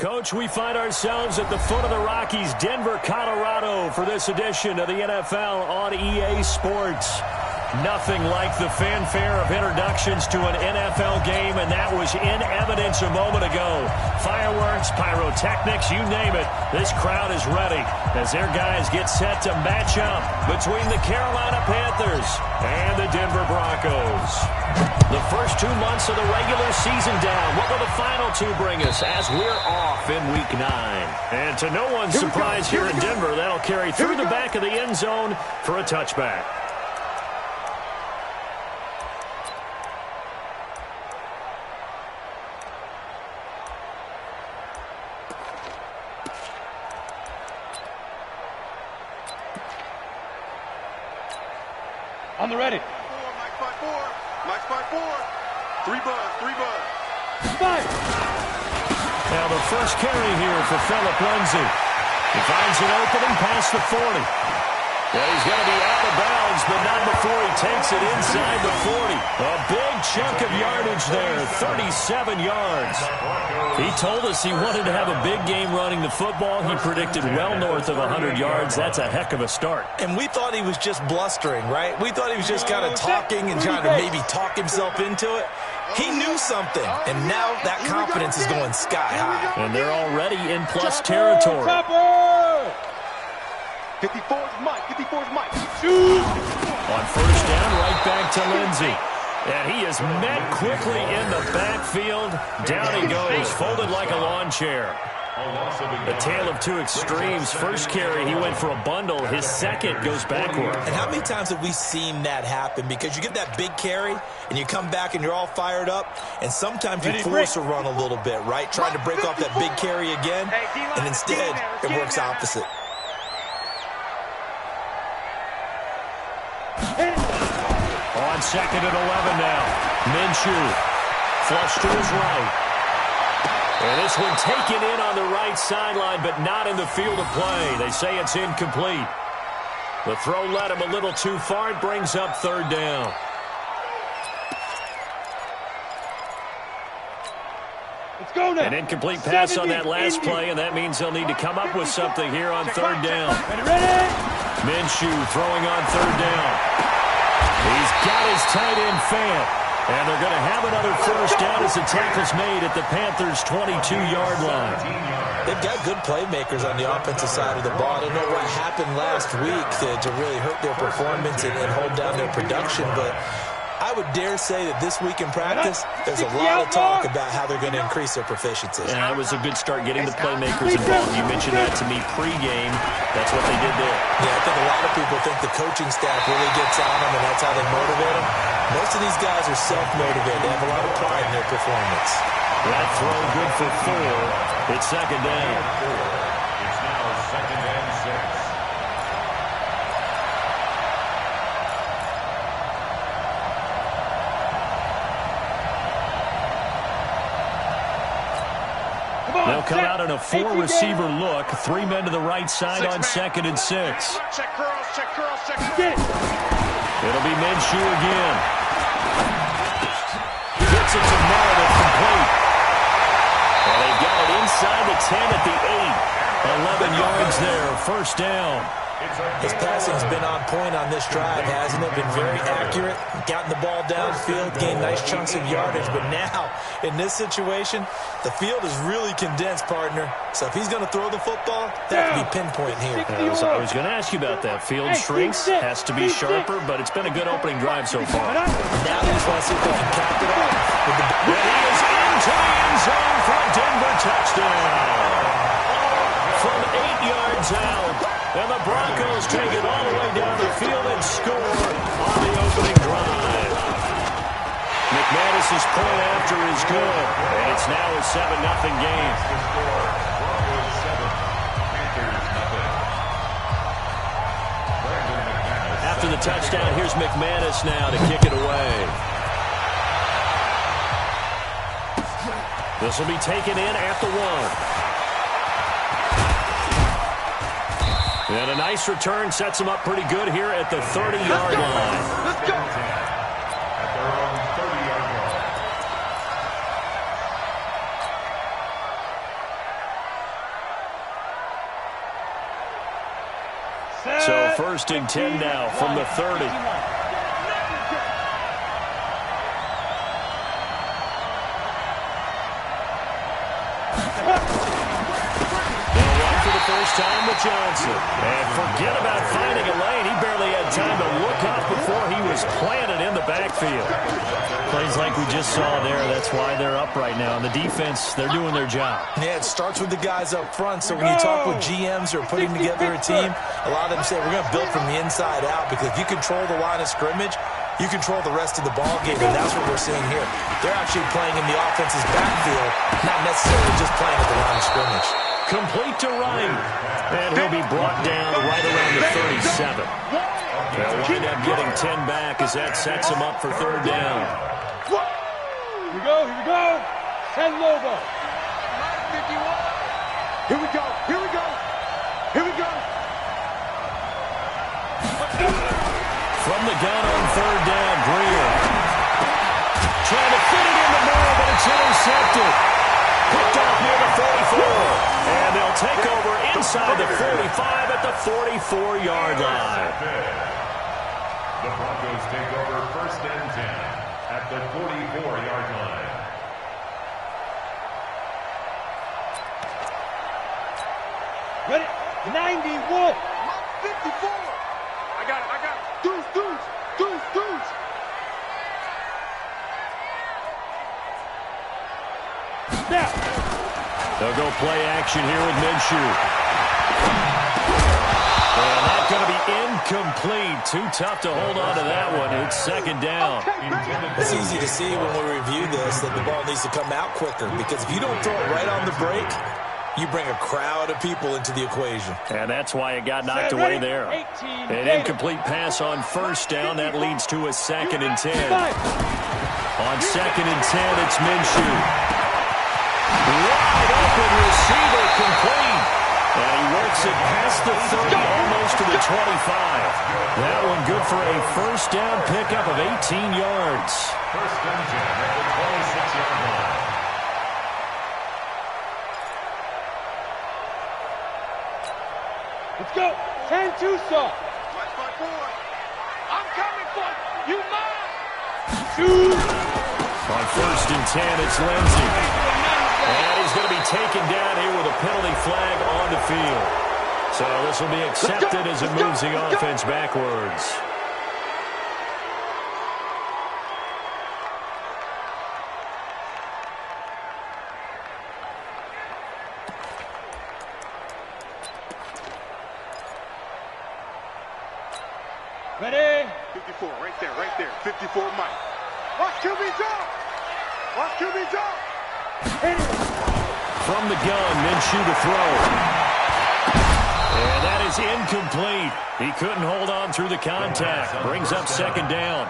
Coach, we find ourselves at the foot of the Rockies, Denver, Colorado, for this edition of the NFL on EA Sports. Nothing like the fanfare of introductions to an NFL game, and that was in evidence a moment ago. Fireworks, pyrotechnics, you name it. This crowd is ready as their guys get set to match up between the Carolina Panthers and the Denver Broncos. The first 2 months of the regular season down. What will the final two bring us as we're off in Week 9? And to no one's surprise here in Denver, that'll carry through the back of the end zone for a touchback. On the ready. Mike's by four. Mike's by four. Three buzz. Five. Now the first carry here for Phillip Lindsay. He finds an opening past the 40. Well, he's going to be out of bounds, but not before he takes it inside the 40. A big chunk of yardage there, 37 yards. He told us he wanted to have a big game running the football. He predicted well north of 100 yards. That's a heck of a start. And we thought he was just blustering, right? We thought he was just kind of talking and trying to maybe talk himself into it. He knew something, and now that confidence is going sky high. And they're already in plus territory. 54's Mike. Shoot. On first down, right back to Lindsay. And he is met quickly in the backfield. Down he goes, folded like a lawn chair. A tale of two extremes. First carry, he went for a bundle. His second goes backward. And how many times have we seen that happen? Because you get that big carry, and you come back and you're all fired up, and sometimes you force a run a little bit, right? Trying to break off that big carry again, and instead it works opposite. On second and 11 now. Minshew. Flush to his right. And this one taken in on the right sideline, but not in the field of play. They say it's incomplete. The throw led him a little too far. It brings up third down. Let's go now. An incomplete pass on that last play, and that means they'll need to come up with something here on third down. Ready. Minshew throwing on third down. He's got his tight end Fant. And they're going to have another first down as the tackle's made at the Panthers' 22-yard line. They've got good playmakers on the offensive side of the ball. I don't know what happened last week to really hurt their performance and hold down their production, but I would dare say that this week in practice, there's a lot of talk about how they're going to increase their proficiency. And that was a good start getting the playmakers involved. You mentioned that to me pregame. That's what they did there. Yeah, I think a lot of people think the coaching staff really gets on them, and that's how they motivate them. Most of these guys are self-motivated. They have a lot of pride in their performance. That throw good for 4. It's second down. It's now second and 6. They'll come out in a 4-receiver look. 3 men to the right side on second and 6. Check curls. Get it. It'll be Minshew again. Gets it to Meredith complete. And they've got it inside the 10 at the 8. 11 yards there. First down. His passing's been on point on this drive, hasn't it? Been very accurate, gotten the ball downfield, gained nice chunks of yardage. But now, in this situation, the field is really condensed, partner. So if he's going to throw the football, that could be pinpoint here. I was going to ask you about that. Field shrinks, has to be sharper, but it's been a good opening drive so far. Now they just want to see if they can cap it off. And he is into the end zone for a Denver touchdown. From 8 yards out. And the Broncos take it all the way down the field and score on the opening drive. McManus's point after is good. And it's now a 7-0 game. Broncos 7, Panthers nothing. After the touchdown, here's McManus now to kick it away. This will be taken in at the 1. And a nice return sets him up pretty good here at the 30-yard line. Let's go. At their own 30-yard line. So 1st and 10 now from the 30. First time with Johnson. And forget about finding a lane. He barely had time to look up before he was planted in the backfield. Plays like we just saw there. That's why they're up right now. And the defense, they're doing their job. Yeah, it starts with the guys up front. So when you talk with GMs who are putting together a team, a lot of them say we're going to build from the inside out, because if you control the line of scrimmage, you control the rest of the ball game, and that's what we're seeing here. They're actually playing in the offense's backfield, not necessarily just playing at the line of scrimmage. Complete to Ryan. And he'll be brought down right around the 37. They'll wind up getting 10 back as that sets him up for 3rd down. Here we go, here we go. Send Lobo. Here we go, here we go. Here we go. From the gun on 3rd down, Greer. Trying to fit it in the middle, but it's intercepted. Picked off near the 44. And they'll take over inside the 45 at the 44-yard line. The Broncos take over 1st and 10 at the 44-yard line. Ready? 91. 54. I got it. Deuce. Now. They'll go play action here with Minshew. And that's going to be incomplete. Too tough to hold on to that one. It's 2nd down. It's easy to see when we review this that the ball needs to come out quicker, because if you don't throw it right on the break, you bring a crowd of people into the equation. And that's why it got knocked away there. An incomplete pass on 1st down. That leads to a 2nd and 10. On 2nd and 10, it's Minshew. Wide open receiver, complete. And he works it past the 30, almost to the 25. That one good for a 1st down pickup of 18 yards. 1st and 10 at the 26-yard line. Let's go. 10 Tucson. Watch my boy. I'm coming for you. You mine. Shoot. On 1st and 10, it's Lindsey. And he's going to be taken down here with a penalty flag on the field. So this will be accepted as it moves the offense backwards. Ready? 54, right there. 54, Mike. Watch QB jump. Watch QB jump. From the gun, Minshew to throw. And that is incomplete. He couldn't hold on through the contact. Brings up 2nd down.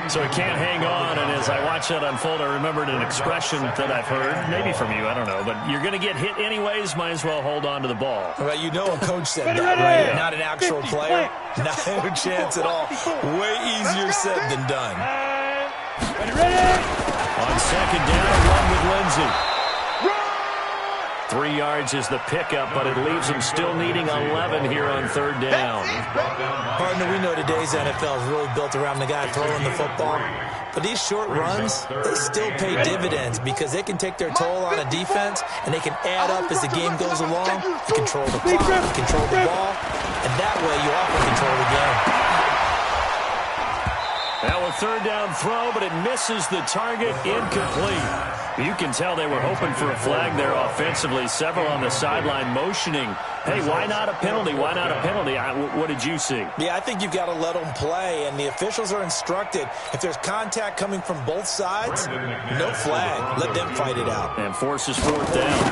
So he can't hang on, and as I watch that unfold, I remembered an expression that I've heard, maybe from you, I don't know, but you're going to get hit anyways, might as well hold on to the ball. Well, you know a coach said that, right? Not an actual player. Not a chance at all. Way easier said than done. Ready? On 2nd down, run with Lindsey. 3 yards is the pickup, but it leaves him still needing 11 here on 3rd down. Partner, we know today's NFL is really built around the guy throwing the football. But these short runs, they still pay dividends because they can take their toll on a defense, and they can add up as the game goes along. You control the clock, you control the ball, and that way you often control the game. Now a 3rd down throw, but it misses the target, incomplete. You can tell they were hoping for a flag there offensively. Several on the sideline motioning, hey, why not a penalty? Why not a penalty? What did you see? Yeah, I think you've got to let them play, and the officials are instructed, if there's contact coming from both sides, no flag. Let them fight it out. And forces 4th down.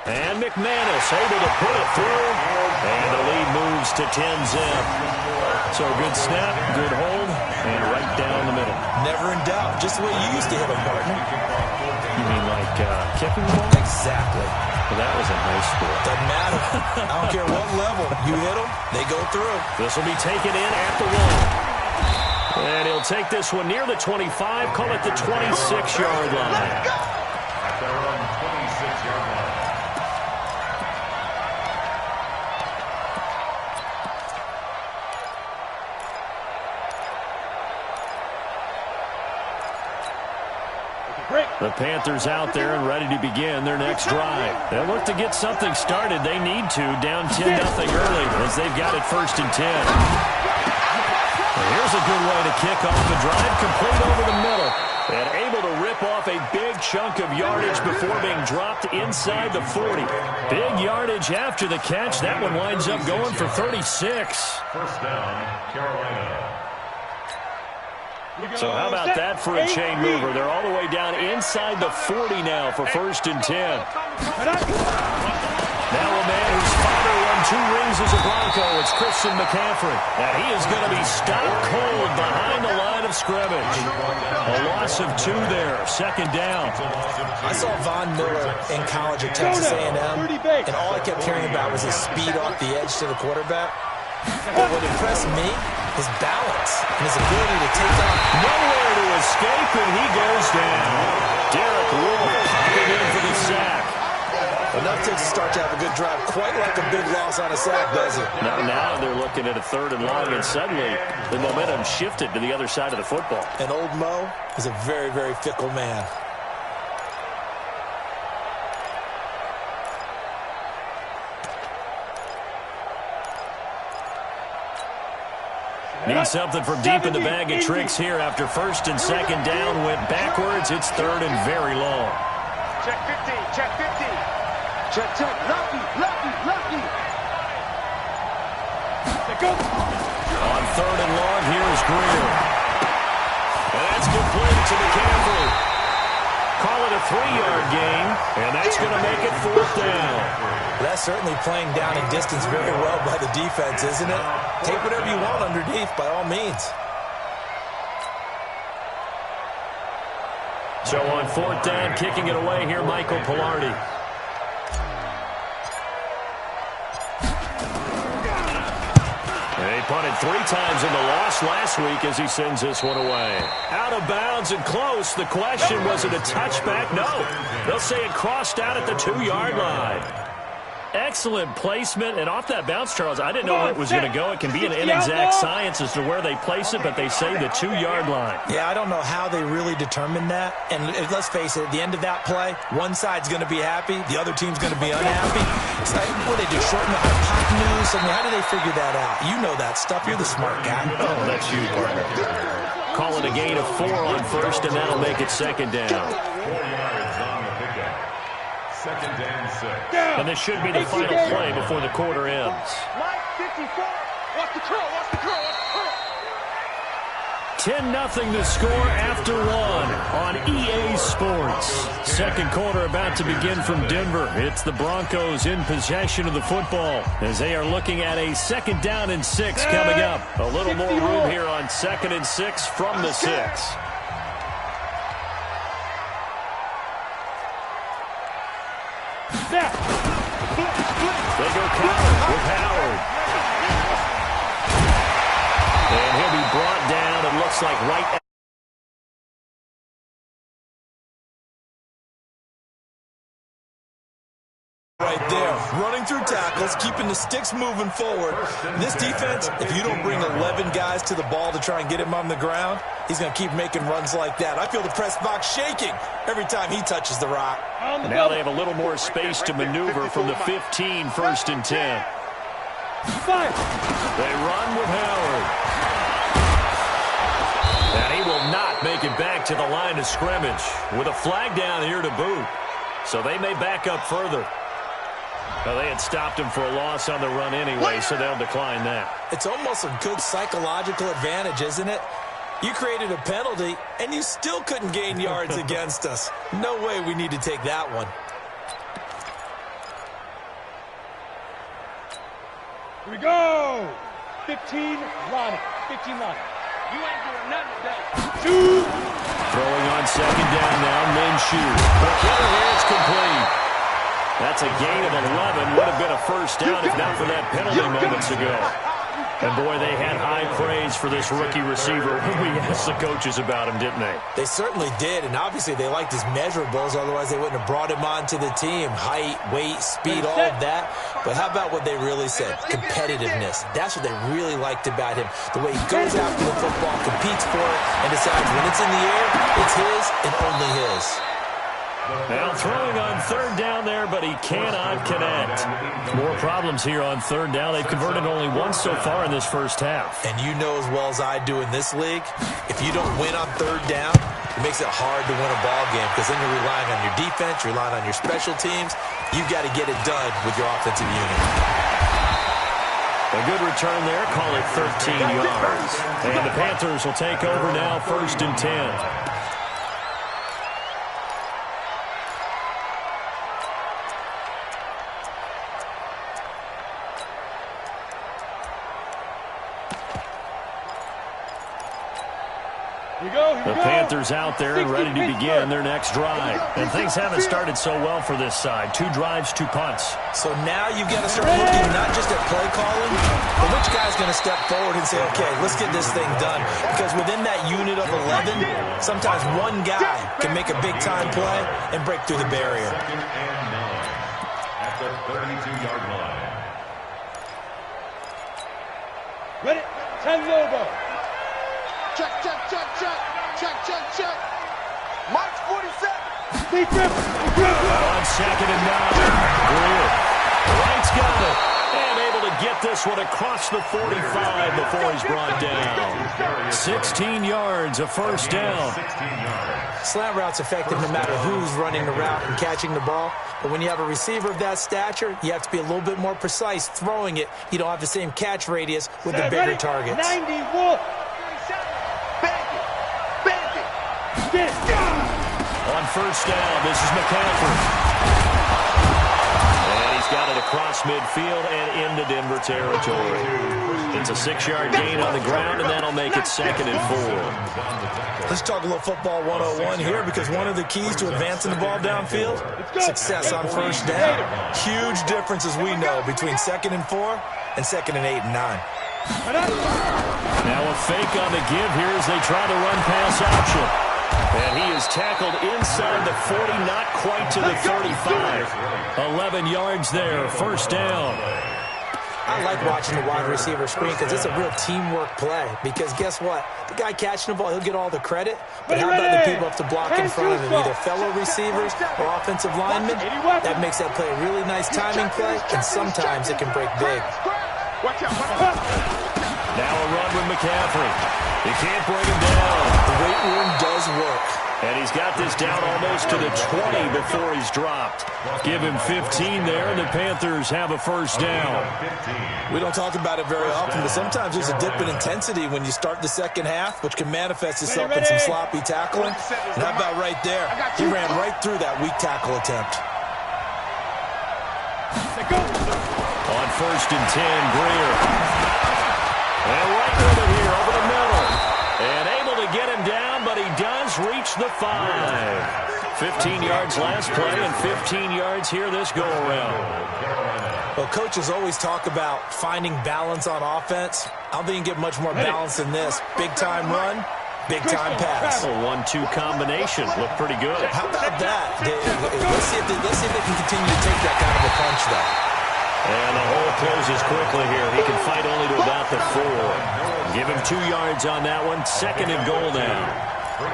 And McManus able to put it through, and the lead moves to 10-zip. So good snap, good hold, and right down the middle. Never in doubt. Just the way you used to hit them, partner. You mean like kicking the ball? Exactly. Well, that was a nice score. Doesn't matter. I don't care what level. You hit them, they go through. This will be taken in at the 1. And he'll take this one near the 25, call it the 26-yard line. At their own 26-yard line. The Panthers out there and ready to begin their next drive. They'll look to get something started. They need to, down 10-0 early as they've got it 1st and 10. Here's a good way to kick off the drive, complete over the middle. And able to rip off a big chunk of yardage before being dropped inside the 40. Big yardage after the catch. That one winds up going for 36. First down, Carolina. So how about that for a chain mover? They're all the way down inside the 40 now for 1st and 10. Now a man whose father won 2 rings as a Bronco. It's Christian McCaffrey. And he is going to be stopped cold behind the line of scrimmage. A loss of 2 there. 2nd down. I saw Von Miller in college at Texas A&M, and all I kept hearing about was his speed off the edge to the quarterback. But what impressed me, his balance and his ability to take off. Nowhere to escape, and he goes down. Derek Wolfe popping in for the sack. Enough to start to have a good drive. Quite like a big loss on a sack, does it? Now they're looking at a 3rd and long, and suddenly the momentum shifted to the other side of the football. And old Mo is a very, very fickle man. Need something from deep in the bag of tricks here after 1st and 2nd down. Went backwards. It's 3rd and very long. Check 15, check 15. Check, lucky. On 3rd and long, here's Greer. And that's complete to McCaffrey. Call it a 3-yard gain, and that's going to make it 4th down. That's certainly playing down in distance very well by the defense, isn't it? Take whatever you want underneath, by all means. So on 4th down, kicking it away here, Michael Pilardi. They punted 3 times in the loss last week as he sends this one away. Out of bounds and close. The question, was it a touchback? No. They'll say it crossed out at the 2-yard line. Excellent placement, and off that bounce, Charles, I didn't know where it was going to go. It can be an inexact science as to where they place it, but they say the 2-yard line. Yeah, I don't know how they really determined that. And let's face it, at the end of that play, one side's going to be happy, the other team's going to be unhappy. It's like, what do they do, shorten the hypotenuse? I mean, how do they figure that out? You know that stuff. You're the smart guy. Oh, that's you, partner. Call it a gain of 4 on 1st, and that'll make it 2nd down. 4 yards on the pickup. 2nd and 6. And this should be the final play before the quarter ends. Mike 54. Watch the curl, watch the curl, watch the curl. 10-0 the score after 1 on EA Sports. 2nd quarter about to begin from Denver. It's the Broncos in possession of the football as they are looking at a 2nd down and 6 coming up. A little more room here on 2nd and 6 from the 6. They go cover with Howard. And he'll be brought down, it looks like right at right there, running through tackles, keeping the sticks moving forward. This defense, if you don't bring 11 guys to the ball to try and get him on the ground, he's going to keep making runs like that. I feel the press box shaking every time he touches the rock. And now they have a little more space to maneuver from the 15, 1st and 10. They run with Howard. And he will not make it back to the line of scrimmage with a flag down here to boot. So they may back up further. Well, they had stopped him for a loss on the run anyway, so they'll decline that. It's almost a good psychological advantage, isn't it? You created a penalty, and you still couldn't gain yards against us. No way we need to take that one. Here we go. 15, Lonnie. 15, Lonnie. You ain't doing nothing today. 2. Throwing on 2nd down now, Minshew. But here it's complete. That's a gain of 11. Would have been a 1st down if not for that penalty moments ago. And, boy, they had high praise for this rookie receiver when we asked the coaches about him, didn't they? They certainly did, and obviously they liked his measurables. Otherwise, they wouldn't have brought him onto the team. Height, weight, speed, all of that. But how about what they really said? Competitiveness. That's what they really liked about him. The way he goes after the football, competes for it, and decides when it's in the air, it's his and only his. Now throwing on third down there, but he cannot connect. More problems here on third down. They've converted only once so far in this first half. And you know as well as I do in this league, if you don't win on third down, it makes it hard to win a ball game because then you're relying on your defense, you're relying on your special teams. You've got to get it done with your offensive unit. A good return there. Call it 13 yards. And the Panthers will take over now, 1st and 10. The Panthers out there and ready to begin their next drive. And things haven't started so well for this side. 2 drives, 2 punts. So now you've got to start looking not just at play calling, but which guy's going to step forward and say, okay, let's get this thing done. Because within that unit of 11, sometimes one guy can make a big-time play and break through the barrier. 2nd and 9 at the 32-yard line. Ready? 10 Lobo. Check, check, check, check. Check, check, check. March 47. On 2nd and 9. Greer. Wright's got it. And able to get this one across the 45 before he's brought down. 16 yards, a first down. 16 yards. Slant route's effective no matter who's running the route and catching the ball. But when you have a receiver of that stature, you have to be a little bit more precise throwing it. You don't have the same catch radius with the bigger targets. 90 Wolf. On first down, this is McCaffrey. And he's got it across midfield and into Denver territory. It's a 6-yard gain on the ground, and that'll make it 2nd and 4. Let's talk a little football 101 here, because one of the keys to advancing the ball downfield, success on first down. Huge difference, as we know, between 2nd and 4 and 2nd and 8 and 9. Now a fake on the give here as they try the run-pass option. And he is tackled inside the 40, not quite to the 35. 11 yards there, first down. I like watching the wide receiver screen because it's a real teamwork play. Because guess what? The guy catching the ball, he'll get all the credit. But how about the people up to block in front of him, either fellow receivers or offensive linemen? That makes that play a really nice timing play, and sometimes it can break big. Now a run with McCaffrey. You can't bring him down. The weight room does work. And he's got this down almost to the 20 before he's dropped. Give him 15 there, and the Panthers have a first down. We don't talk about it very often, but sometimes there's a dip in intensity when you start the second half, which can manifest itself in some sloppy tackling. And how about right there? He ran right through that weak tackle attempt. On 1st and 10, Greer. And right with it here over the middle. And able to get him down, but he does reach the 5. 15 yards last play and 15 yards here this go-around. Well, coaches always talk about finding balance on offense. I don't think you can get much more balance than this. Big-time run, big-time pass. A 1-2 combination. Looked pretty good. How about that? Let's see if they can continue to take that kind of a punch, though. And the hole closes quickly here. He can fight only to about the 4. Give him 2 yards on that one. 2nd and goal now.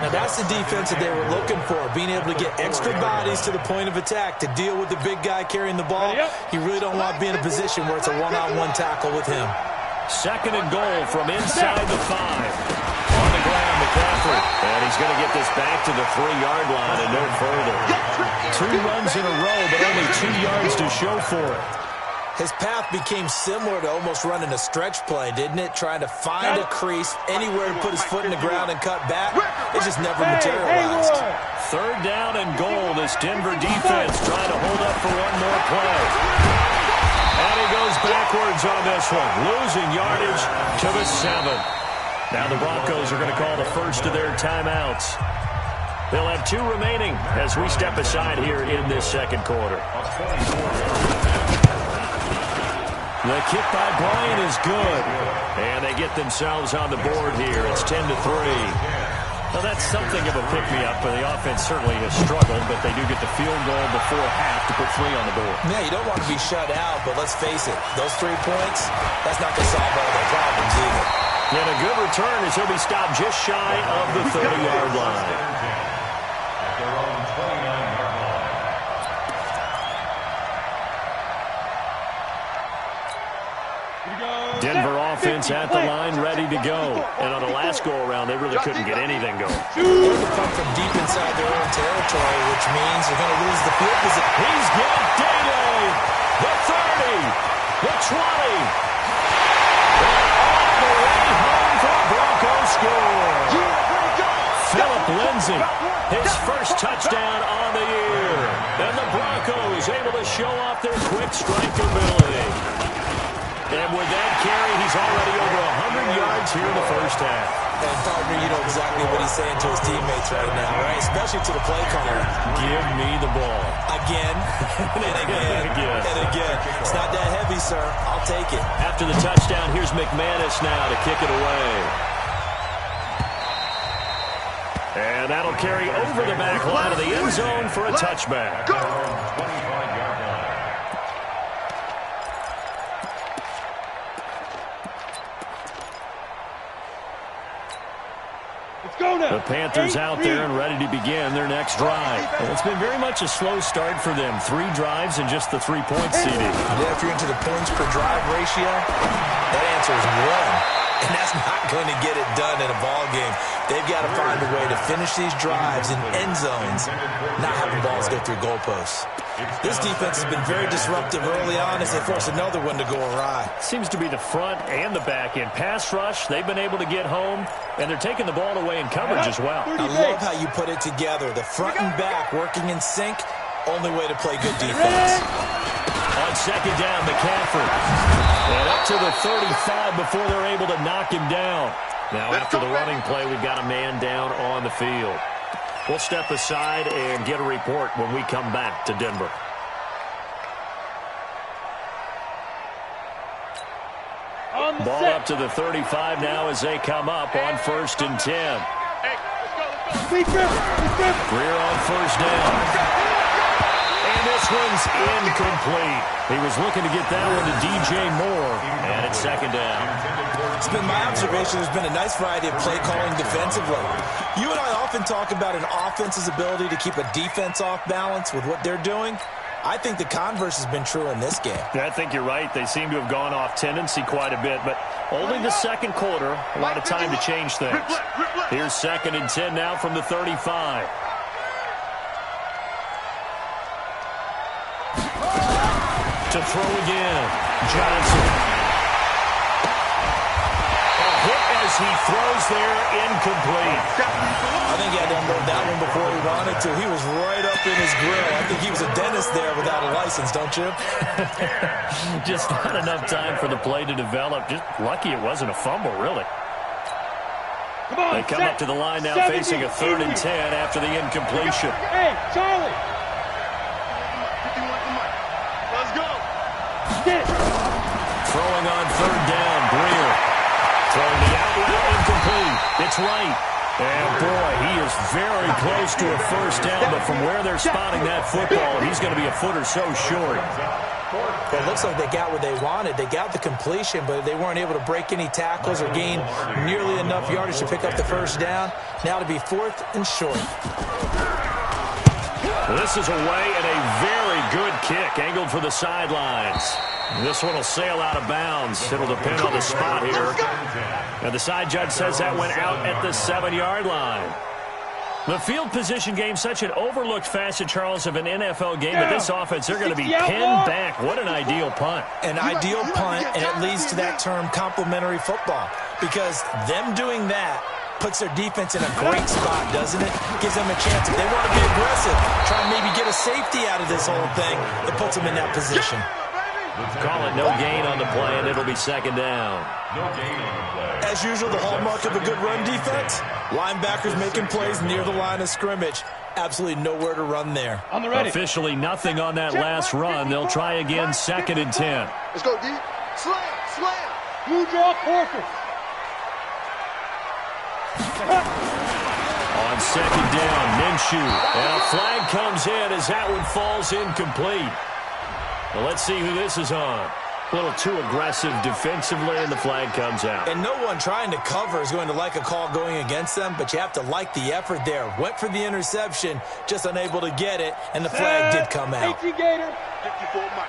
Now that's the defense that they were looking for, being able to get extra bodies to the point of attack to deal with the big guy carrying the ball. You really don't want to be in a position where it's a one-on-one tackle with him. 2nd and goal from inside the 5. On the ground, McCaffrey. And he's going to get this back to the 3-yard line and no further. 2 runs in a row, but only 2 yards to show for it. His path became similar to almost running a stretch play, didn't it? Trying to find a crease, anywhere to put his foot in the ground and cut back. It just never materialized. 3rd down and goal. This Denver defense trying to hold up for one more play. And he goes backwards on this one, losing yardage to the 7. Now the Broncos are going to call the first of their timeouts. They'll have 2 remaining as we step aside here in this second quarter. The kick by Bryant is good. And they get themselves on the board here. It's 10-3. Well, that's something of a pick-me-up, but the offense certainly has struggled, but they do get the field goal before half to put 3 on the board. Yeah, you don't want to be shut out, but let's face it, those 3 points, that's not going to solve all their problems either. And a good return as he'll be stopped just shy of the 30-yard line. At their own 29-yard line. Denver offense at the line, ready to go. And on the last go-around, they really couldn't get anything going. They're to come from deep inside their own territory, which means they're going to lose the field position. He's got Day-Day. The 30. The 20. And all the way home for a Broncos score. Philip Lindsay, his first touchdown on the year. And the Broncos able to show off their quick strike ability. And with that carry, he's already over 100 yards here in the first half. And, partner, you know exactly what he's saying to his teammates right now, right? Especially to the play caller. Give me the ball. Again, and again, and again. It's not that heavy, sir. I'll take it. After the touchdown, here's McManus now to kick it away. And that'll carry over the back line of the end zone for a touchback. The Panthers out there and ready to begin their next drive. And it's been very much a slow start for them. 3 drives and just the 3-point CD. Yeah, if you're into the points per drive ratio, that answer is 1. And that's not going to get it done in a ball game. They've got to find a way to finish these drives in end zones, not having balls go through goalposts. This defense has been very disruptive early on as they force another one to go awry. Seems to be the front and the back end. Pass rush, they've been able to get home, and they're taking the ball away in coverage as well. I love how you put it together. The front and back working in sync, only way to play good defense. On second down, McCaffrey. And up to the 35 before they're able to knock him down. Now after the running play, we've got a man down on the field. We'll step aside and get a report when we come back to Denver. Ball up to the 35 now as they come up on 1st and 10. Greer on first down. And this one's incomplete. He was looking to get that one to DJ Moore, and it's 2nd down. It's been my observation there's been a nice variety of play calling defensively. You and I often talk about an offense's ability to keep a defense off balance with what they're doing. I think the converse has been true in this game. Yeah, I think you're right. They seem to have gone off tendency quite a bit, but only the second quarter, a lot of time to change things. Here's 2nd and 10 now from the 35. To throw again, Johnson. A hit as he throws there, incomplete. I think he had to unload that one before he wanted to. He was right up in his grill. I think he was a dentist there without a license, don't you? Just not enough time for the play to develop. Just lucky it wasn't a fumble, really. They come up to the line now facing a 3rd and 10 after the incompletion. Hey, Charlie! Throwing on 3rd down, Greer. Throwing the outlet, incomplete. It's right. And, boy, he is very close to a 1st down, but from where they're spotting that football, he's going to be a foot or so short. Well, it looks like they got what they wanted. They got the completion, but they weren't able to break any tackles or gain nearly enough yardage to pick up the 1st down. Now to be 4th and short. This is away and a very good kick, angled for the sidelines. This one will sail out of bounds. It'll depend on the spot here. And the side judge says that went out at the 7-yard line. The field position game, such an overlooked facet, Charles, of an NFL game. But this offense, they're going to be pinned back. What an ideal punt. An ideal punt, and it leads to that term complementary football. Because them doing that puts their defense in a great spot, doesn't it? Gives them a chance. If they want to be aggressive, try and maybe get a safety out of this whole thing, it puts them in that position. Call it no gain on the play, and it'll be 2nd down. No gain on the play. As usual, the hallmark of a good run defense, linebackers making plays near the line of scrimmage. Absolutely nowhere to run there. On the ready. Officially nothing on that last run. They'll try again, 2nd and 10. Let's go, D. Slam, slam. Blue draw, Corker. On 2nd down, Minshew. And a flag comes in as that one falls incomplete. Well, let's see who this is on. A little too aggressive defensively, and the flag comes out. And no one trying to cover is going to like a call going against them, but you have to like the effort there. Went for the interception, just unable to get it, and the flag did come out. 18 Gator. 54 Mike.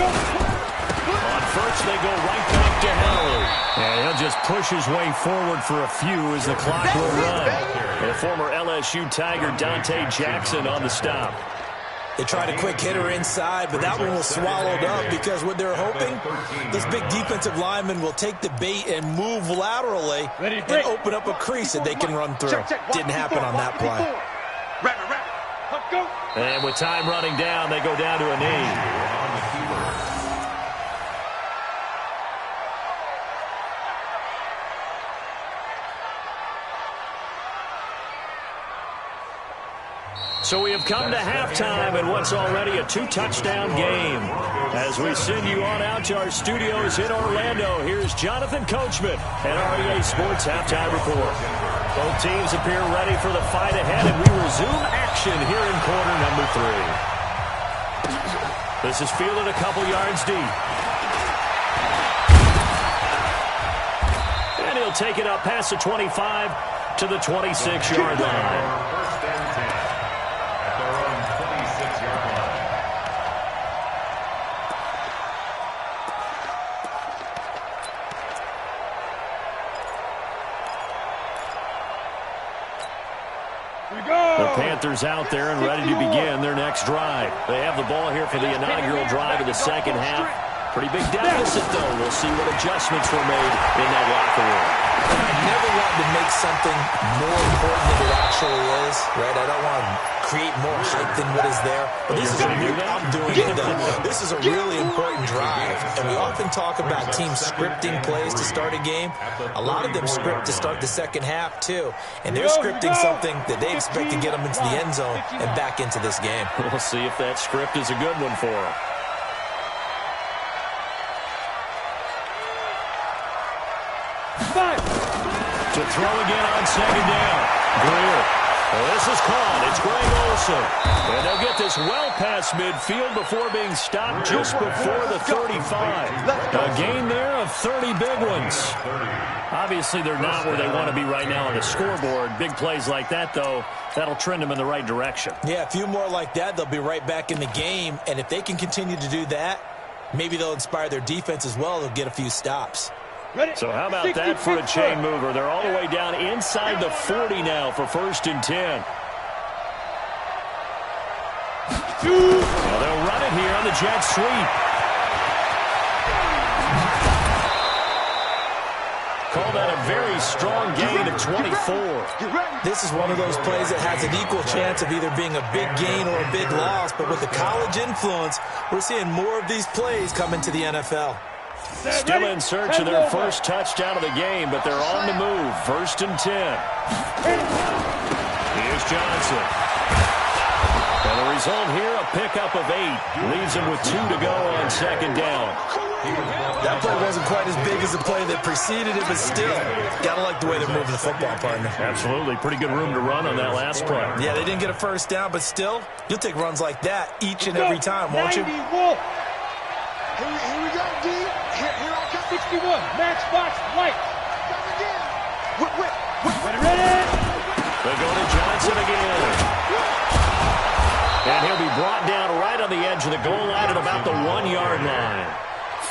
On first, they go right back to Howard. And he'll just push his way forward for a few as the clock will run. And former LSU Tiger Dante Jackson on the stop. They tried a quick hitter inside, but that one was swallowed up because what they're hoping, this big defensive lineman will take the bait and move laterally and open up a crease that they can run through. Didn't happen on that play. And with time running down, they go down to a knee. So we have come to halftime in what's already a two-touchdown game. As we send you on out to our studios in Orlando, here's Jonathan Coachman at REA Sports Halftime Report. Both teams appear ready for the fight ahead, and we resume action here in quarter number 3. This is fielded a couple yards deep. And he'll take it up past the 25 to the 26-yard line. The Panthers out there and ready to begin their next drive. They have the ball here for the inaugural drive of the second half. Pretty big deficit, though. We'll see what adjustments were made in that locker room. I never want to make something more important than it actually is, right? I don't want to create more hype than what is there. But this is a new, I'm doing it, though. This is a really important drive. And we often talk about teams scripting plays to start a game. A lot of them script to start the second half, too. And they're scripting something that they expect to get them into the end zone and back into this game. We'll see if that script is a good one for them. To throw again on second down. Greer. Well, this is caught. It's Greg Olsen. And they'll get this well past midfield before being stopped just before the 35. A gain there of 30 big ones. Obviously, they're not where they want to be right now on the scoreboard. Big plays like that, though, that'll trend them in the right direction. Yeah, a few more like that, they'll be right back in the game. And if they can continue to do that, maybe they'll inspire their defense as well. They'll get a few stops. So how about that for a chain mover? They're all the way down inside the 40 now for 1st and 10. Well, they'll run it here on the jet sweep. Call that a very strong gain of 24. This is one of those plays that has an equal chance of either being a big gain or a big loss. But with the college influence, we're seeing more of these plays come into the NFL. Still in search of their first touchdown of the game, but they're on the move. 1st and 10. Here's Johnson. And the result here, a pickup of 8. Leaves him with 2 to go on second down. That play wasn't quite as big as the play that preceded it, but still, gotta like the way they're moving the football, partner. Absolutely. Pretty good room to run on that last play. Yeah, they didn't get a first down, but still, you'll take runs like that each and every time, won't you? Here we go, D. Here I come. 61, Matchbox White. Come again. Ready. They go to Johnson again. And he'll be brought down right on the edge of the goal line at about the 1-yard line.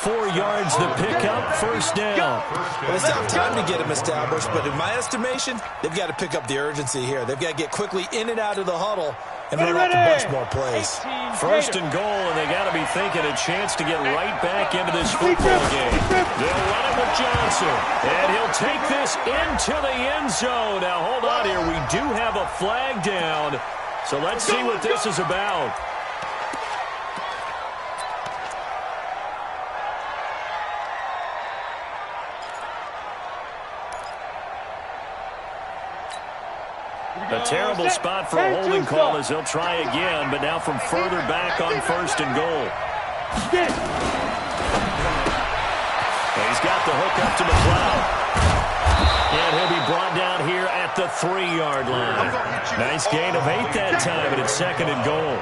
4 yards to pick up, 1st down. Well, they still have time to get him established, but in my estimation, they've got to pick up the urgency here. They've got to get quickly in and out of the huddle and run off a bunch more plays. 1st and goal, and they got to be thinking a chance to get right back into this football game. They'll run it with Johnson, and he'll take this into the end zone. Now, hold on here. We do have a flag down, so let's see what this is about. A terrible spot for a holding call as they'll try again, but now from further back on 1st and goal. He's got the hook up to McLeod. And he'll be brought down here at the 3-yard line. Nice gain of 8 that time, but it's 2nd and goal.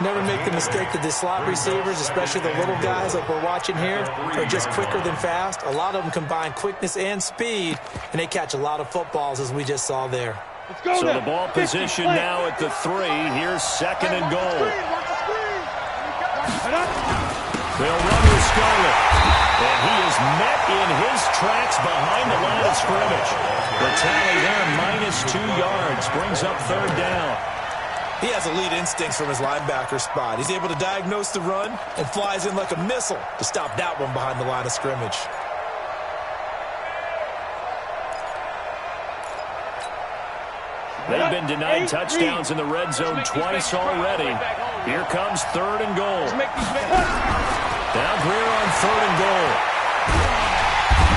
Never make the mistake that the slot receivers, especially the little guys like we're watching here, are just quicker than fast. A lot of them combine quickness and speed, and they catch a lot of footballs, as we just saw there. So the ball position now at the 3. Here's 2nd and goal. They'll run with Scarlett. And he is met in his tracks behind the line of scrimmage. The tally there, -2 yards, brings up third down. He has elite instincts from his linebacker spot. He's able to diagnose the run and flies in like a missile to stop that one behind the line of scrimmage. They've been denied touchdowns in the red zone twice already. Here comes third and goal. Now Greer on third and goal.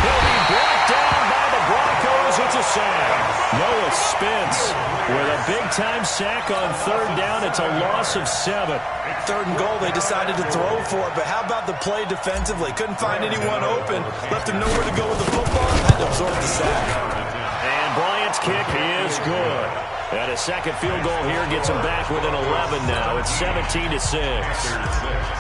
He'll be brought down by the Broncos. It's a sack. Noah Spence with a big-time sack on third down. It's a loss of 7. Third and goal, they decided to throw for it, but how about the play defensively? Couldn't find anyone open. Left him nowhere to go with the football. Had to absorb the sack. And Bryant's kick is good. And a second field goal here gets them back within 11 now. It's 17-6.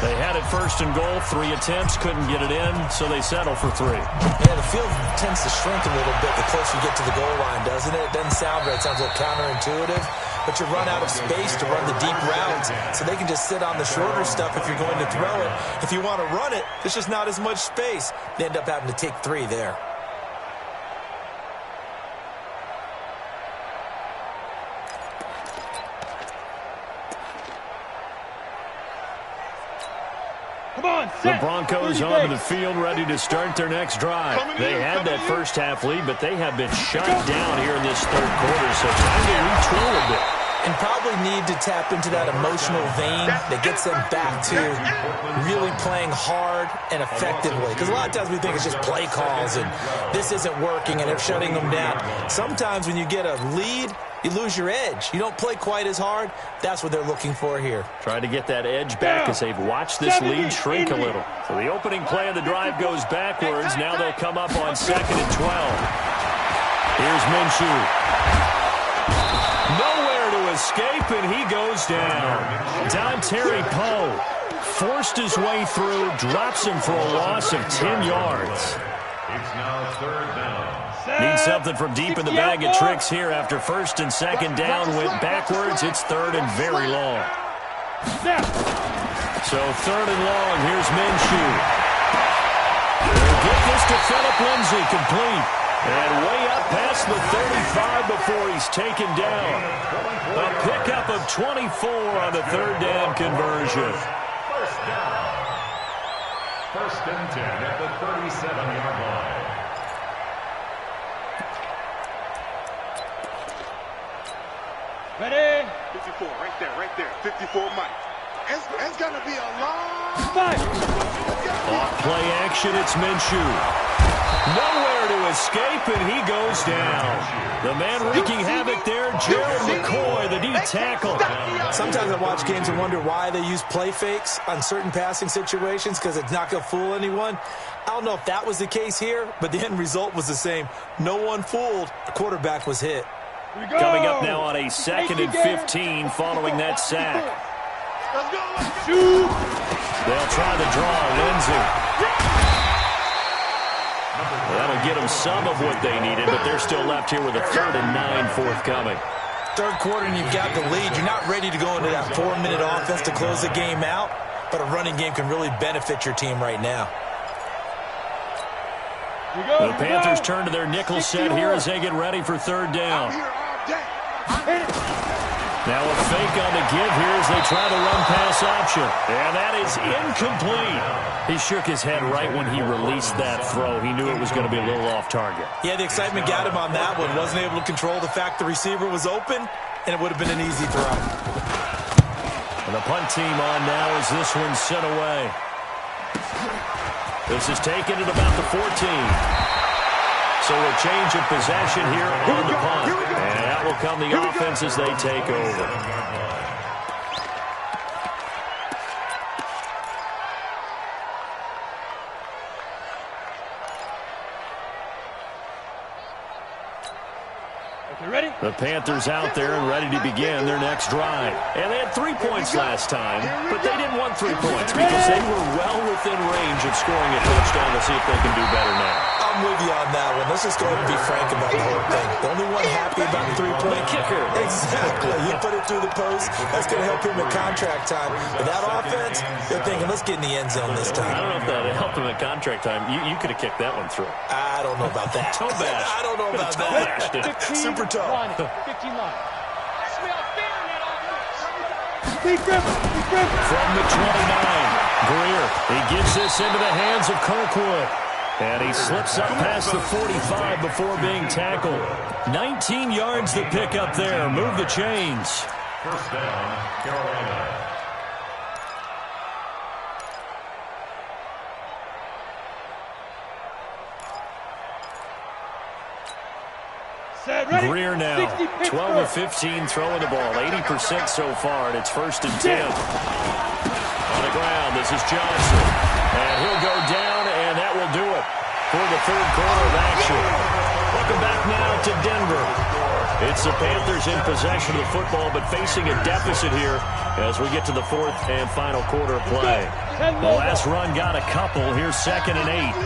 They had it first and goal, 3 attempts, couldn't get it in, so they settle for 3. Yeah, the field tends to shrink a little bit the closer you get to the goal line, doesn't it? It doesn't sound right. It sounds a little counterintuitive, but you run out of space to run the deep routes, so they can just sit on the shorter stuff if you're going to throw it. If you want to run it, there's just not as much space. They end up having to take 3 there. The Broncos onto the field, ready to start their next drive. They had that first half lead, but they have been shut down here in this third quarter, so time to retool a bit. And probably need to tap into that emotional vein that gets them back to really playing hard and effectively. Because a lot of times we think it's just play calls and this isn't working and they're shutting them down. Sometimes when you get a lead, you lose your edge. You don't play quite as hard. That's what they're looking for here. Trying to get that edge back as they've watched this lead shrink a little. So the opening play of the drive goes backwards. Now they'll come up on 2nd and 12. Here's Minshew. Nowhere to escape, and he goes down. Dontari Poe forced his way through, drops him for a loss of 10 yards. It's now third down. Need something from deep in the bag of tricks here after first and second down went backwards. It's third and very long. So third and long, here's Minshew. They'll get this to Phillip Lindsay, complete. And way up past the 35 before he's taken down. A pickup of 24 on the third down conversion. First down. First and 10 at the 37-yard line. Ready? 54, right there. 54 Mike. It's going to be a long... Off play action, it's Minshew. Nowhere to escape, and he goes down. The man wreaking havoc there, Gerald McCoy, the deep tackle. Sometimes I watch games and wonder why they use play fakes on certain passing situations because it's not going to fool anyone. I don't know if that was the case here, but the end result was the same. No one fooled. The quarterback was hit. Coming up now on a 2nd and 15 following that sack. They'll try the draw, Lindsay. That'll get them some of what they needed, but they're still left here with a 3rd and 9 forthcoming. Third quarter and you've got the lead. You're not ready to go into that 4-minute offense to close the game out, but a running game can really benefit your team right now. The Panthers turn to their nickel set here as they get ready for third down. Now a fake on the give here as they try the run-pass option. And that is incomplete. He shook his head right when he released that throw. He knew it was going to be a little off target. Yeah, the excitement got him on that one. Wasn't able to control the fact the receiver was open, and it would have been an easy throw. And the punt team on now as this one's sent away. This is taken at about the 14. So a change of possession here on the punt. And that will come the offense as they take over. Ready? The Panthers out there and ready to begin their next drive. And they had 3 points last time, but they didn't want 3 points because they were well within range of scoring a touchdown. Let's see if they can do better now. I'm with you on that one. Let's just go ahead and be frank about the whole thing. The only one happy about the three-point kicker. Exactly. You put it through the post. That's going to help him at contract time. But that offense, they're thinking, let's get in the end zone this time. I don't know if that helped him at contract time. You could have kicked that one through. I don't know about that. Toe bash. I don't know about that. 15 Super toe. line. 15 line. From the 29, Greer. He gets this into the hands of Kirkwood. And he slips up past the 45 before being tackled. 19 yards the pick up there. Move the chains. First down, Carolina. Greer now, 12 of 15 throwing the ball, 80% so far, and it's 1st and 10. On the ground, this is Johnson. And he'll go down, and that will do it for the third quarter of action. Welcome back now to Denver. It's the Panthers in possession of the football, but facing a deficit here as we get to the 4th and final quarter of play. The last run got a couple. Here's 2nd and 8.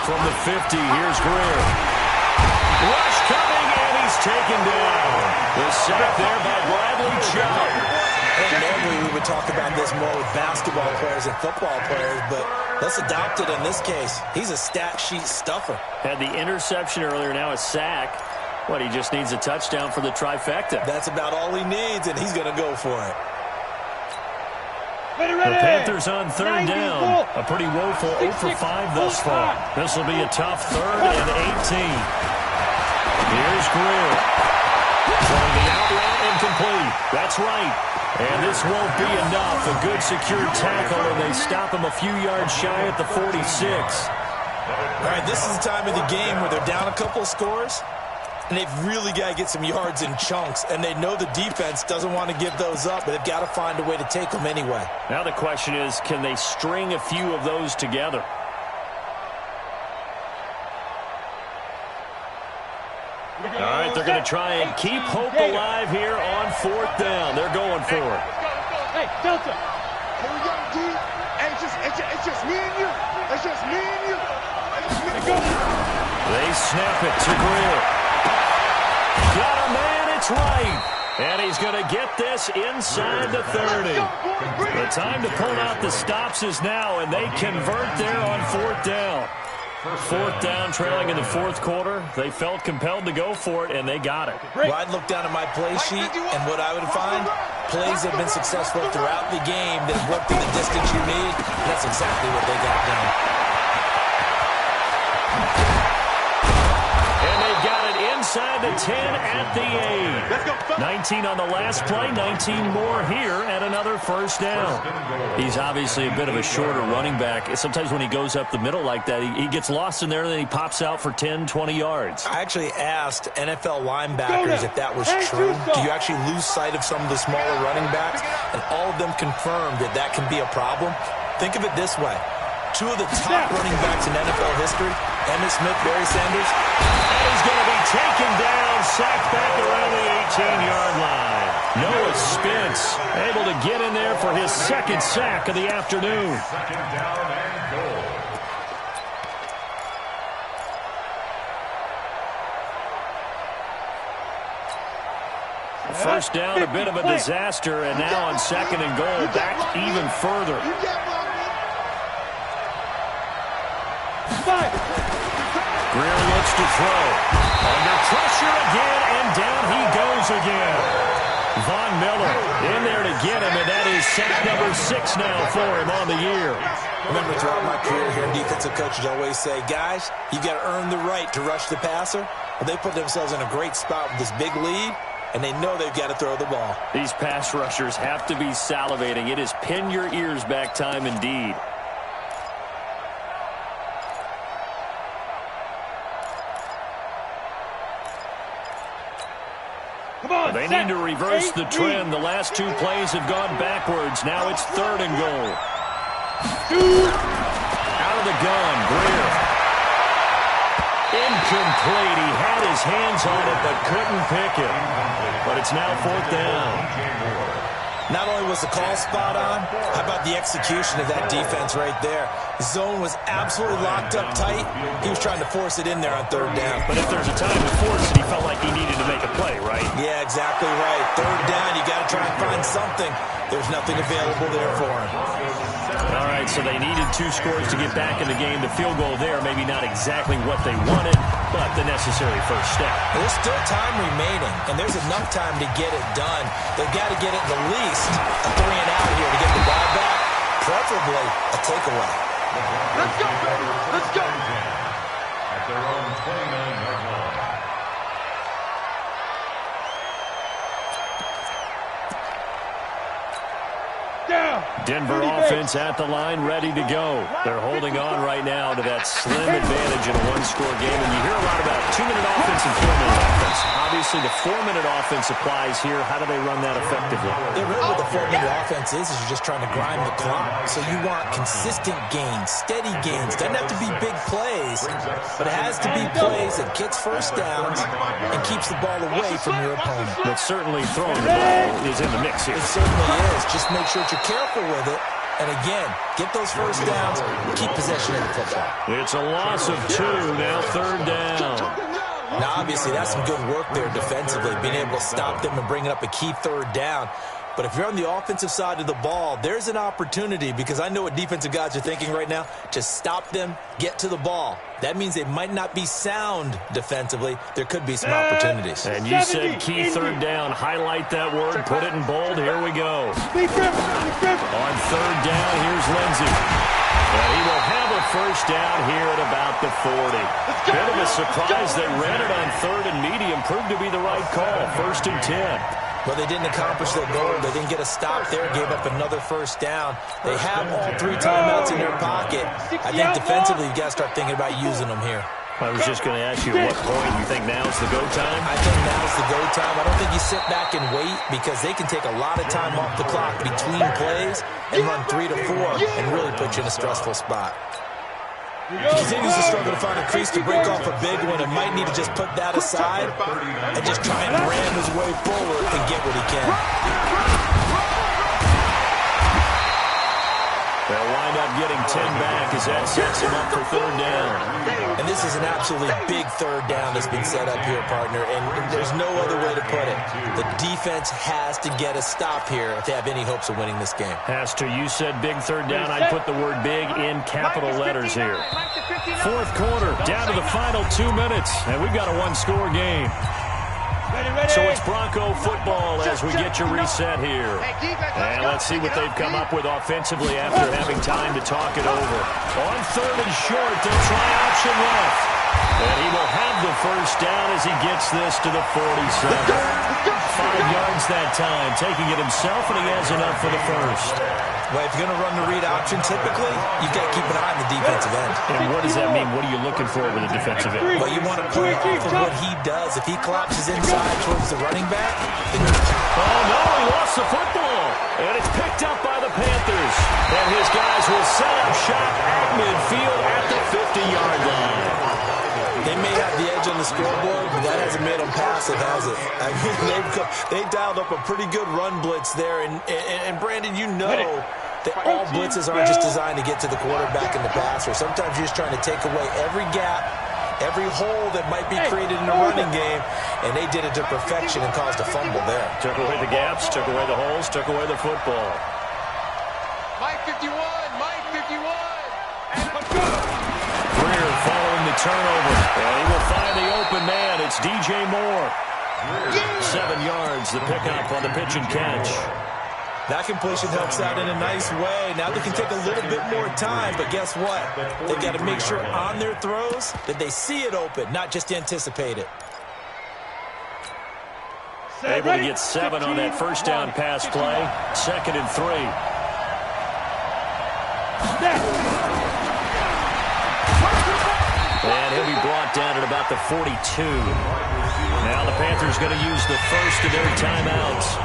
From the 50, here's Greer. Rush coming, and he's taken down. The sack there by Bradley Chubb. And normally we would talk about this more with basketball players and football players, but let's adopt it in this case. He's a stat sheet stuffer. Had the interception earlier, now a sack. What, he just needs a touchdown for the trifecta. That's about all he needs, and he's going to go for it. The Panthers on 3rd down. A pretty woeful 0 for 5 thus far. This will be a tough 3rd and 18. Here's Greer. Throwing the out route incomplete. That's right. And this won't be enough. A good secure tackle, and they stop him a few yards shy at the 46. All right, this is the time of the game where they're down a couple of scores, and they've really got to get some yards in chunks, and they know the defense doesn't want to give those up, but they've got to find a way to take them anyway. Now the question is, can they string a few of those together? All right, they're going to try and keep hope alive here on 4th down. They're going for it. Hey, Delta. Here we go, D. Hey, it's just me and you. It's just me and you. They snap it to Greer. Got a man, it's right. And he's going to get this inside the 30. The time to pull out the stops is now, and they convert there on 4th down. 4th down, trailing in the 4th quarter. They felt compelled to go for it, and they got it. Well, I'd look down at my play sheet, and what I would find, plays have been successful throughout the game that have worked in the distance you need. That's exactly what they got done. And they got it inside the 10 at the 8. 19 on the last play, 19 more here at another 1st down. He's obviously a bit of a shorter running back. Sometimes when he goes up the middle like that, he gets lost in there, and then he pops out for 10, 20 yards. I actually asked NFL linebackers if that was true. Do you actually lose sight of some of the smaller running backs? And all of them confirmed that that can be a problem. Think of it this way. 2 of the top running backs in NFL history, Emmitt Smith, Barry Sanders. And he's going to be taken down, sacked back around the 18-yard line. Noah Spence able to get in there for his 2nd sack of the afternoon. 2nd down and goal. First down, a bit of a disaster, and now on 2nd and goal, back even further. Greer looks to throw. Under pressure again, and down he goes again. Von Miller in there to get him, and that is sack number 6 now for him on the year. Remember, throughout my career here, defensive coaches always say, guys, you got to earn the right to rush the passer. Well, they put themselves in a great spot with this big lead, and they know they've got to throw the ball. These pass rushers have to be salivating. It is pin your ears back time indeed. They need to reverse the trend. The last 2 plays have gone backwards. Now it's 3rd and goal. Out of the gun, Greer. Incomplete. He had his hands on it but couldn't pick it. But it's now 4th down. Not only was the call spot on, how about the execution of that defense right there? Zone was absolutely locked up tight. He was trying to force it in there on third down. But if there's a time to force it, he felt like he needed to make a play, right? Yeah, exactly right. Third down, you got to try and find something. There's nothing available there for him. All right, so they needed 2 scores to get back in the game. The field goal there, maybe not exactly what they wanted, but the necessary first step. There's still time remaining, and there's enough time to get it done. They've got to get it at least a 3-and-out here to get the ball back, preferably a takeaway. Let's go, baby. Let's go. At their own 29-yard line. Down. Denver offense at the line, ready to go. They're holding on right now to that slim advantage in a 1-score game. And you hear a lot about 2-minute offense and 4-minute offense. Obviously, the 4-minute offense applies here. How do they run that effectively? Yeah, really what the 4-minute offense is you're just trying to grind the clock. So you want consistent gains, steady gains. Doesn't have to be big plays, but it has to be plays that gets first downs and keeps the ball away from your opponent. But certainly throwing the ball is in the mix here. It certainly is. Just make sure that you're careful with it. And again, get those first downs, keep possession of the football. It's a loss of 2, now third down. Now, obviously, that's some good work there defensively, being able to stop them and bringing up a key third down. But if you're on the offensive side of the ball, there's an opportunity, because I know what defensive guys are thinking right now, to stop them, get to the ball. That means they might not be sound defensively. There could be some opportunities. And you said key third down. Highlight that word. Put it in bold. Here we go. On third down, here's Lindsey. And he will have a first down here at about the 40. Bit of a surprise. They ran it on third and medium. Proved to be the right call. 1st and 10. Well, they didn't accomplish their goal. They didn't get a stop there, gave up another first down. They have all 3 timeouts in their pocket. I think defensively, you've got to start thinking about using them here. I was just going to ask you at what point you think now's the go time? I think now's the go time. I don't think you sit back and wait, because they can take a lot of time off the clock between plays and run 3 to 4 and really put you in a stressful spot. He continues to struggle to find a crease to break off a big one, and might need to just put that aside and just try and ram his way forward and get what he can. They'll wind up getting 10 back as that sets him up for third down. And this is an absolutely big third down that's been set up here, partner, and there's no other way to put it. The defense has to get a stop here if they have any hopes of winning this game. Has to. You said big third down. I'd put the word big in capital letters here. 4th quarter, down to the final 2 minutes, and we've got a 1-score game. So it's Bronco football as we get you reset here. And let's see what they've come up with offensively after having time to talk it over. On third and short, they'll try option left. And he will have the first down as he gets this to the 47. 5 yards that time, taking it himself, and he has enough for the first. Well, if you're going to run the read option, typically, you've got to keep an eye on the defensive end. And what does that mean? What are you looking for with a defensive end? Well, you want to play off of what he does. If he collapses inside towards the running back, then oh, no, he lost the football. And it's picked up by the Panthers. And his guys will set up shop at midfield at the 50-yard line. They may have the edge on the scoreboard, but that hasn't made them passive, has it? I mean, they've dialed up a pretty good run blitz there. And Brandon, you know that all blitzes aren't just designed to get to the quarterback in the passer. Sometimes you're just trying to take away every gap, every hole that might be created in a running game, and they did it to perfection and caused a fumble there. Took away the gaps, took away the holes, took away the football. Mike 51, Mike 51. Greer following the turnover. And he will find the open man. It's DJ Moore. 7 yards, the pickup on the pitch and catch. That completion helps out in a nice way. Now they can take a little bit more time, but guess what? They've got to make sure on their throws that they see it open, not just anticipate it. Able to get 7 on that first down pass play. 2nd and 3. And he'll be brought down at about the 42. Now the Panthers going to use the first of their timeouts,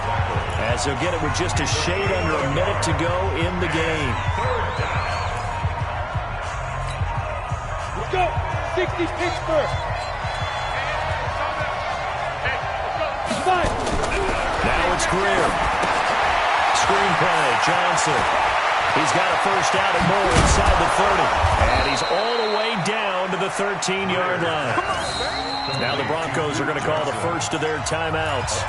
as they'll get it with just a shade under a minute to go in the game. Let's go. 60 Pittsburgh. Now it's Greer. screenplay. Johnson. He's got a first out and more inside the 30. And he's all the way down to the 13-yard line. Now the Broncos are going to call the first of their timeouts.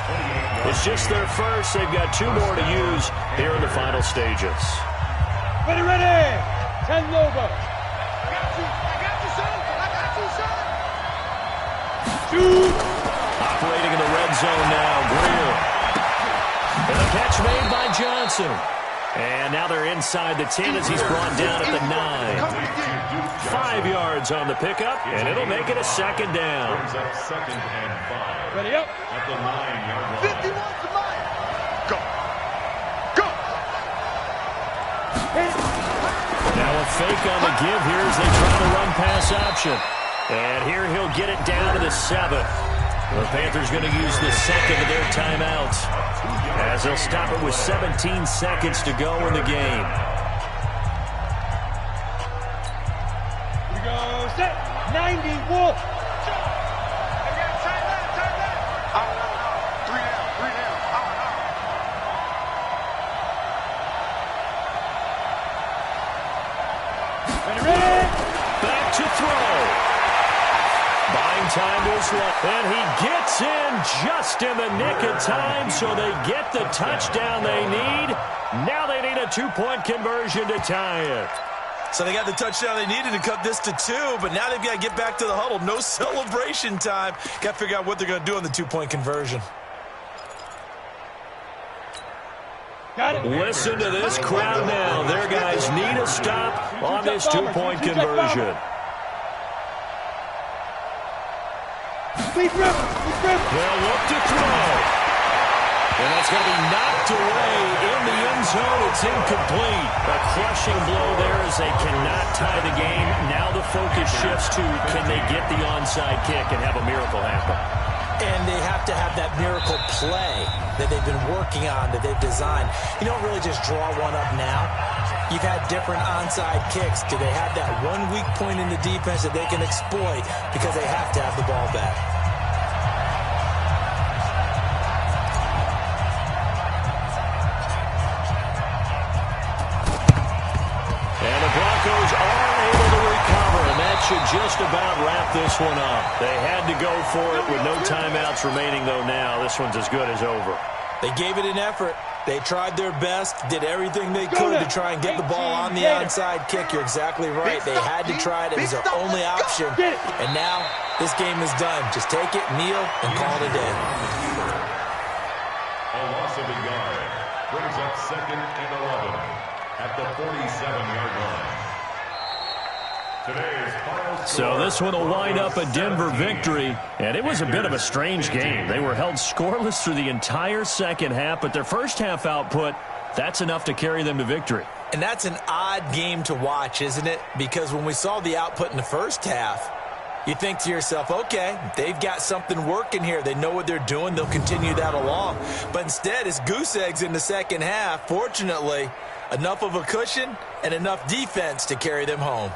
It's just their first. They've got 2 more to use here in the final stages. Ready, ready. 10 Lobos. I got you, son. Shoot. Operating in the red zone now, Greer. And the catch made by Johnson. And now they're inside the 10 as he's brought down at the 9. 5 yards on the pickup, and it'll make it a second down. Second and 5. Ready up. At the 9-yard line. 51 to mine. Go. Go. Now a fake on the give here as they try the run pass option. And here he'll get it down to the 7. The Panthers going to use the second of their timeouts as they'll stop it with 17 seconds to go in the game. Here we go. Set. 90 Wolf. Three down. Ready. Back to throw. Buying time to his left. And he gets in just in the nick of time, so they get the touchdown they need. Now they need a 2-point conversion to tie it. So they got the touchdown they needed to cut this to 2, but now they've got to get back to the huddle. No celebration time. Got to figure out what they're going to do on the 2-point conversion. Got it. Listen to this crowd now. Their guys need a stop on this 2-point conversion. Please rip. They'll look to throw. And that's going to be knocked away in the end zone. It's incomplete. A crushing blow there as they cannot tie the game. Now the focus shifts to can they get the onside kick and have a miracle happen. And they have to have that miracle play that they've been working on, that they've designed. You don't really just draw one up now. You've had different onside kicks. Do they have that one weak point in the defense that they can exploit because they have to have the ball back? And the Broncos are able to recover, and that should just about wrap this one up. They had to go for it with no timeouts remaining, though now. This one's as good as over. They gave it an effort. They tried their best, did everything they could to try and get the ball on the onside kick. You're exactly right. They had to try it. It was their only option. And now this game is done. Just take it, kneel, and call it a day. A loss of a yard brings up second and 11 at the 47-yard line. So this one will wind up a Denver victory, and it was a bit of a strange game. They were held scoreless through the entire second half, but their first half output, that's enough to carry them to victory. And that's an odd game to watch, isn't it? Because when we saw the output in the first half, you think to yourself, okay, they've got something working here. They know what they're doing. They'll continue that along. But instead, it's goose eggs in the second half. Fortunately, enough of a cushion and enough defense to carry them home.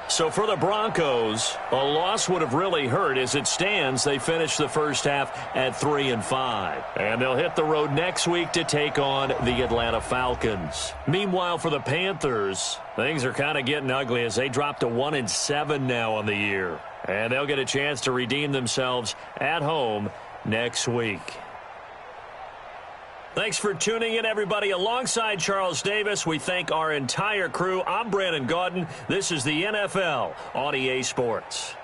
So for the Broncos, a loss would have really hurt. As it stands, they finished the first half at 3-5. And they'll hit the road next week to take on the Atlanta Falcons. Meanwhile, for the Panthers, things are kind of getting ugly as they drop to 1-7 now on the year. And they'll get a chance to redeem themselves at home next week. Thanks for tuning in, everybody. Alongside Charles Davis, we thank our entire crew. I'm Brandon Gaudin. This is the NFL on EA Sports.